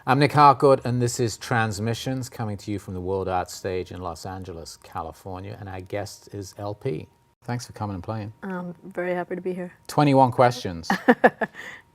I'm Nick Harcourt, and this is Transmissions, coming to you from the World Art Stage in Los Angeles, California, and our guest is LP. Thanks for coming and playing. I'm very happy to be here. 21 questions.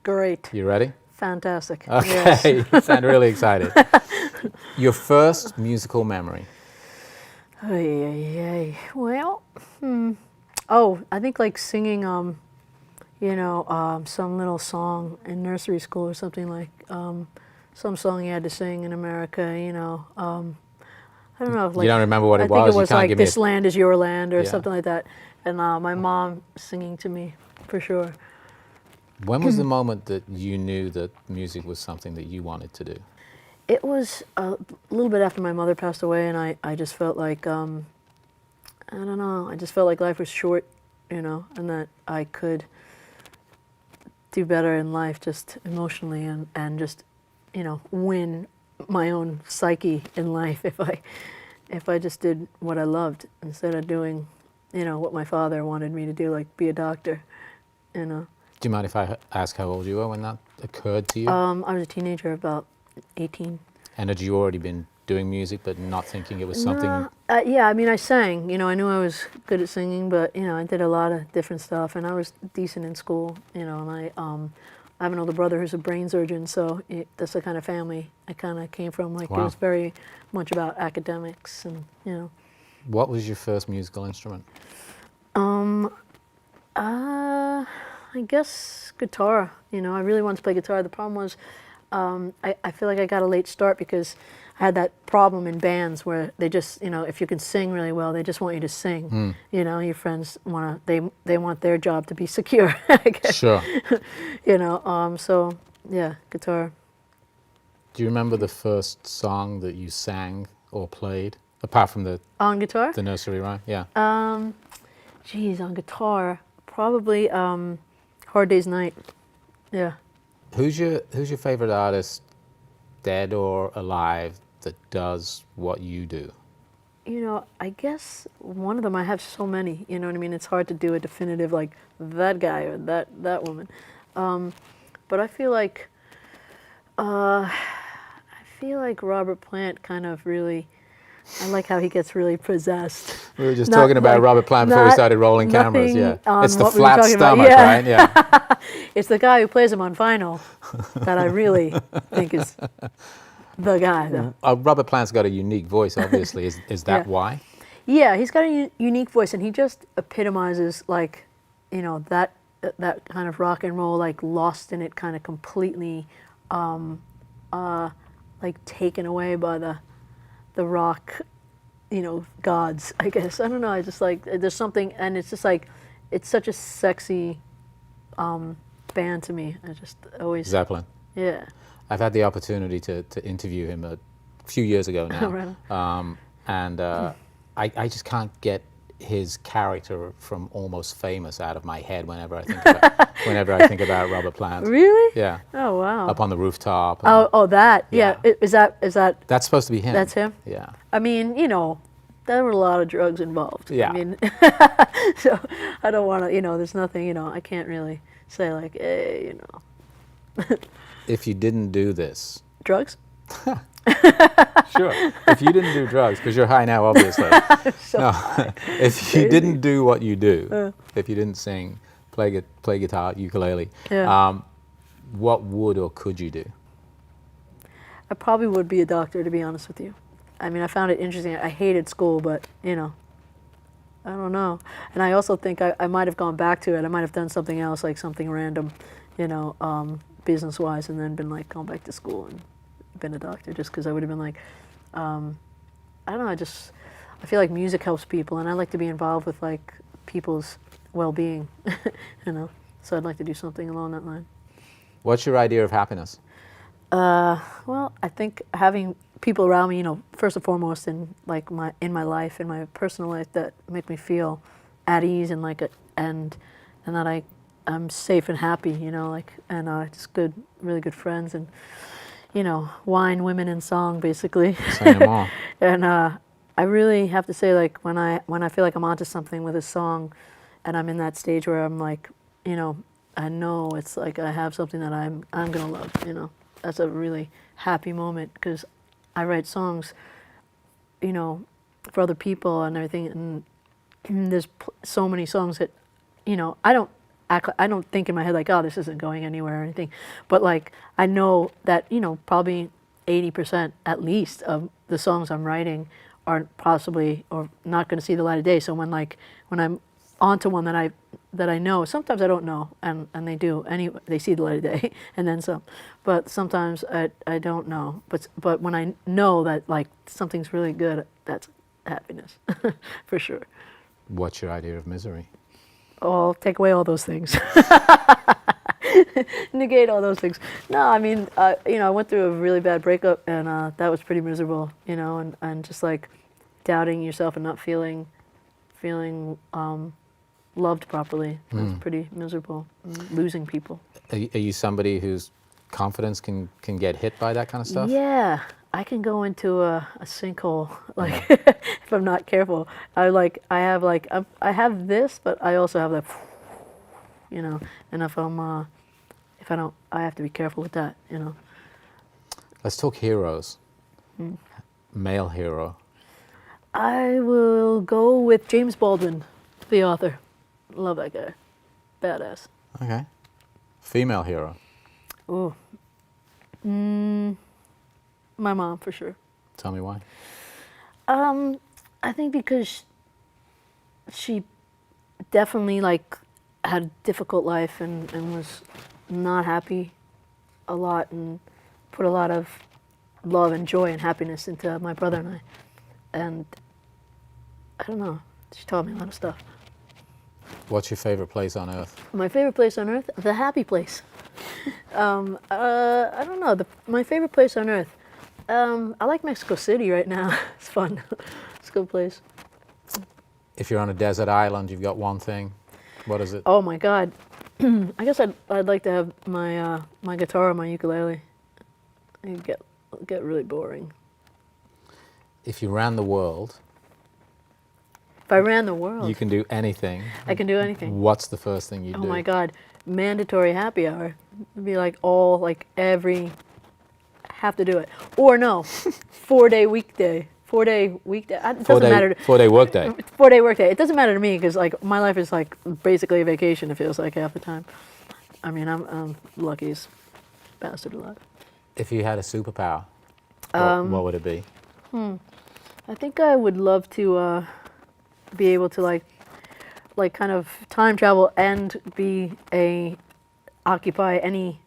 Great. You ready? Fantastic. Okay, Yes. you sound really excited. Your first musical memory? Well, oh, I think like singing, some little song in nursery school or something like, some song you had to sing in America, I don't know if like... You don't remember what it was? I think it was You can't like, give me This Land Is Your Land or Yeah. something like that. And my mom singing to me, for sure. When was the moment that you knew that music was something that you wanted to do? It was a little bit after my mother passed away, and I just felt like, I don't know, I just felt like life was short, and that I could do better in life just emotionally and just, win my own psyche in life if I just did what I loved instead of doing, what my father wanted me to do, like be a doctor, Do you mind if I ask how old you were when that occurred to you? I was a teenager, about 18. And had you already been doing music but not thinking it was something... Yeah, I mean, I sang. I knew I was good at singing, but, I did a lot of different stuff, and I was decent in school, and I have an older brother who's a brain surgeon, so that's the kind of family I kind of came from. Like, Wow. It was very much about academics, and, What was your first musical instrument? I guess guitar. I really wanted to play guitar. The problem was, I feel like I got a late start because I had that problem in bands where they just, if you can sing really well, they just want you to sing. Your friends they want their job to be secure, I guess. Sure. So yeah, guitar. Do you remember the first song that you sang or played, apart from the On guitar? nursery rhyme? Yeah. Geez, on guitar, probably Hard Day's Night. Yeah. Who's your favorite artist, dead or alive, that does what you do? I guess one of them, I have so many, you know what I mean? It's hard to do a definitive, like, that guy or that woman. But I feel like Robert Plant kind of really, I like how he gets really possessed. We were just talking about Robert Plant before we started rolling cameras, yeah. It's the flat stomach, right? Yeah. It's the guy who plays him on vinyl that I really think is the guy, though. Robert Plant's got a unique voice, obviously. Is that why? Yeah, he's got a unique voice, and he just epitomizes, like, that kind of rock and roll, like, lost in it, kind of completely, like, taken away by the rock, gods, I guess. I don't know, I just, like, there's something, and it's just, like, it's such a sexy band to me. I just always... Zeppelin. Yeah. I've had the opportunity to interview him a few years ago now. Right. And I just can't get his character from Almost Famous out of my head whenever I think about Robert Plant. Really? Yeah. Oh, wow. Up on the rooftop. Oh, that. Yeah. Yeah. Is that... That's supposed to be him. That's him? Yeah. I mean, there were a lot of drugs involved. Yeah. I mean, so I don't want to, there's nothing, I can't really say like, hey, If you didn't do this... Drugs? Sure. If you didn't do drugs, because you're high now, obviously. If you didn't do what you do, if you didn't sing, play guitar, ukulele, what would or could you do? I probably would be a doctor, to be honest with you. I mean, I found it interesting. I hated school, but, I don't know. And I also think I might have gone back to it. I might have done something else, like something random, business-wise, and then been like, gone back to school and been a doctor, just because I would have been like, I don't know, I feel like music helps people, and I like to be involved with, like, people's well-being, so I'd like to do something along that line. What's your idea of happiness? Well, I think having people around me, first and foremost in my life, in my personal life, that make me feel at ease and and that I'm safe and happy, and just really good friends, and wine, women, and song, basically. Say no more. And I really have to say, like, when I feel like I'm onto something with a song, and I'm in that stage where I'm like, I know it's like I have something that I'm gonna love, that's a really happy moment, because I write songs, you know, for other people and everything, and there's so many songs that, you know, I don't think in my head like, oh, this isn't going anywhere or anything, but like I know that, you know, probably 80% at least of the songs I'm writing are possibly or not going to see the light of day. So when I'm onto one that I know, sometimes I don't know, and they do anyway, they see the light of day and then some, but sometimes I don't know, but when I know that like something's really good, that's happiness for sure. What's your idea of misery? Oh, take away all those things. Negate all those things. No, I mean, you know, I went through a really bad breakup, and that was pretty miserable, you know, and just like doubting yourself and not feeling loved properly. That's pretty miserable. Losing people. Are you somebody whose confidence can get hit by that kind of stuff? Yeah, I can go into a sinkhole, like if I'm not careful. I have this, but I also have that, you know. And if I don't, I have to be careful with that, you know. Let's talk heroes. Male hero. I will go with James Baldwin, the author. Love that guy. Badass. Okay. Female hero. Ooh. My mom, for sure. Tell me why. I think because she definitely like had a difficult life and was not happy a lot, and put a lot of love and joy and happiness into my brother and I. And I don't know, she taught me a lot of stuff. What's your favorite place on earth? My favorite place on earth? The happy place. I don't know, my favorite place on earth. I like Mexico City right now. It's fun. It's a good place. If you're on a desert island, you've got one thing. What is it? Oh my God. I guess I'd like to have my my guitar or my ukulele. It'd get really boring. If you ran the world, if I ran the world, you can do anything. I can do anything. What's the first thing you'd do? Oh my God, mandatory happy hour. It'd be like have to do it. Or no, 4-day weekday. 4-day weekday. It doesn't matter. 4-day workday. 4-day workday. It doesn't matter to me, because like my life is like basically a vacation. It feels like half the time. I mean, I'm lucky as bastard alive. If you had a superpower, what would it be? I think I would love to be able to like kind of time travel and occupy any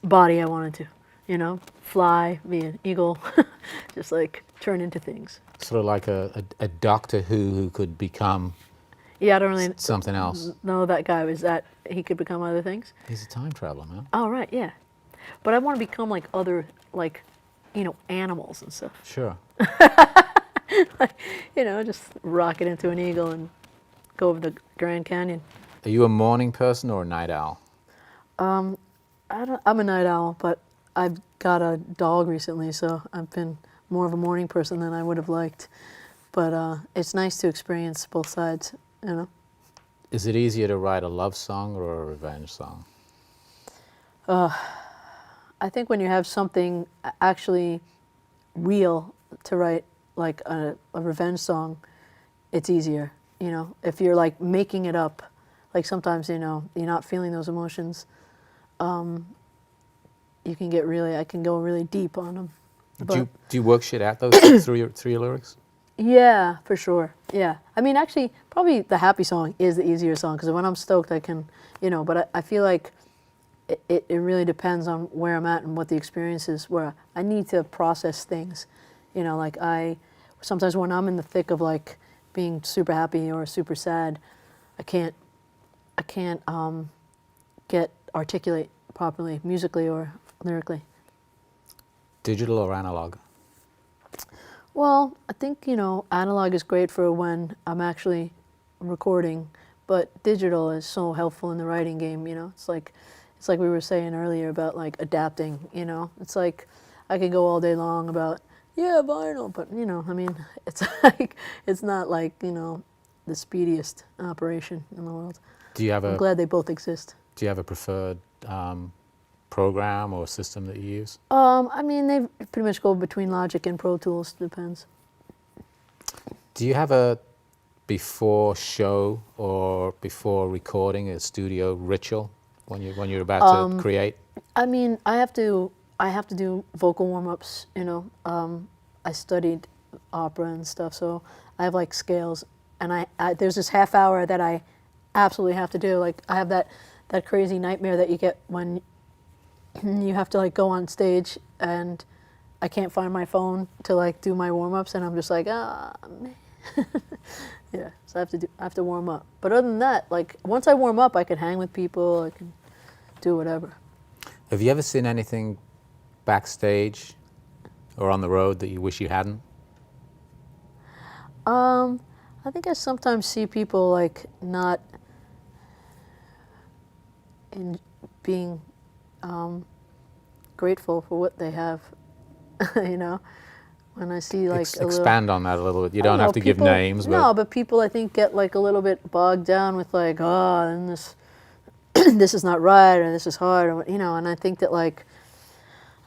body I wanted to, you know, fly, be an eagle, just like turn into things. Sort of like a Doctor Who could become Yeah, I don't really something else. know that guy. Was that he could become other things? He's a time traveler, man. Oh, right, yeah. But I want to become like other, like, you know, animals and stuff. Sure. Like, you know, just rocket into an eagle and go over the Grand Canyon. Are you a morning person or a night owl? I'm a night owl, but I've got a dog recently, so I've been more of a morning person than I would have liked. But it's nice to experience both sides, you know. Is it easier to write a love song or a revenge song? I think when you have something actually real to write, like a revenge song, it's easier, you know. If you're like making it up, like sometimes, you know, you're not feeling those emotions, you can get really, I can go really deep on them. Do you work shit out those through your lyrics? Yeah, for sure. Yeah. I mean, actually, probably the happy song is the easier song, because when I'm stoked, I can, you know, but I feel like it really depends on where I'm at and what the experience is, where I need to process things. You know, like sometimes when I'm in the thick of like being super happy or super sad, I can't articulate properly, musically or lyrically. Digital or analog? Well, I think, you know, analog is great for when I'm actually recording, but digital is so helpful in the writing game, you know. It's like we were saying earlier about like adapting, you know. It's like I could go all day long about, yeah, vinyl, but, you know, I mean, it's like, it's not like, you know, the speediest operation in the world. I'm glad they both exist. Do you have a preferred program or system that you use? I mean, they pretty much go between Logic and Pro Tools. Depends. Do you have a before show or before recording a studio ritual when you're about to create? I mean, I have to do vocal warm-ups, you know. I studied opera and stuff, so I have like scales, and there's this half hour that I absolutely have to do. Like, I have that crazy nightmare that you get when you have to like go on stage and I can't find my phone to like do my warm-ups, and I'm just like, ah, man. Yeah, so I have to warm up. But other than that, like, once I warm up, I can hang with people, I can do whatever. Have you ever seen anything backstage or on the road that you wish you hadn't? I think I sometimes see people like not in being grateful for what they have, you know. When I see like expand on that a little bit. You don't have to give people, names, but no, but people I think get like a little bit bogged down with like, oh, and this this is not right, or this is hard, or, you know. And I think that, like,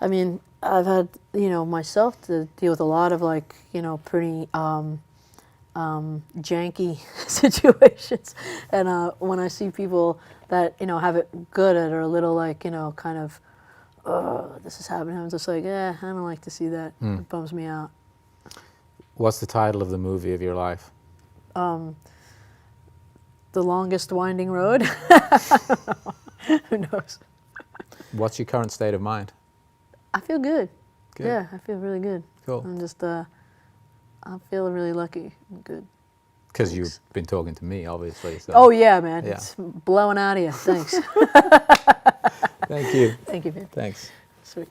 I mean, I've had, you know, myself to deal with a lot of like, you know, pretty janky situations, and when I see people that, you know, have it good at, or a little like, you know, kind of, oh, this is happening, I'm just like, I don't like to see that. It bums me out. What's the title of the movie of your life? The Longest Winding Road. Who knows? What's your current state of mind? I feel good. Good. Yeah, I feel really good. Cool. I'm just, I feel really lucky and good. Because you've been talking to me, obviously. So. Oh, yeah, man. Yeah. It's blowing out of you. Thanks. Thank you. Thank you, man. Thanks. Sweet.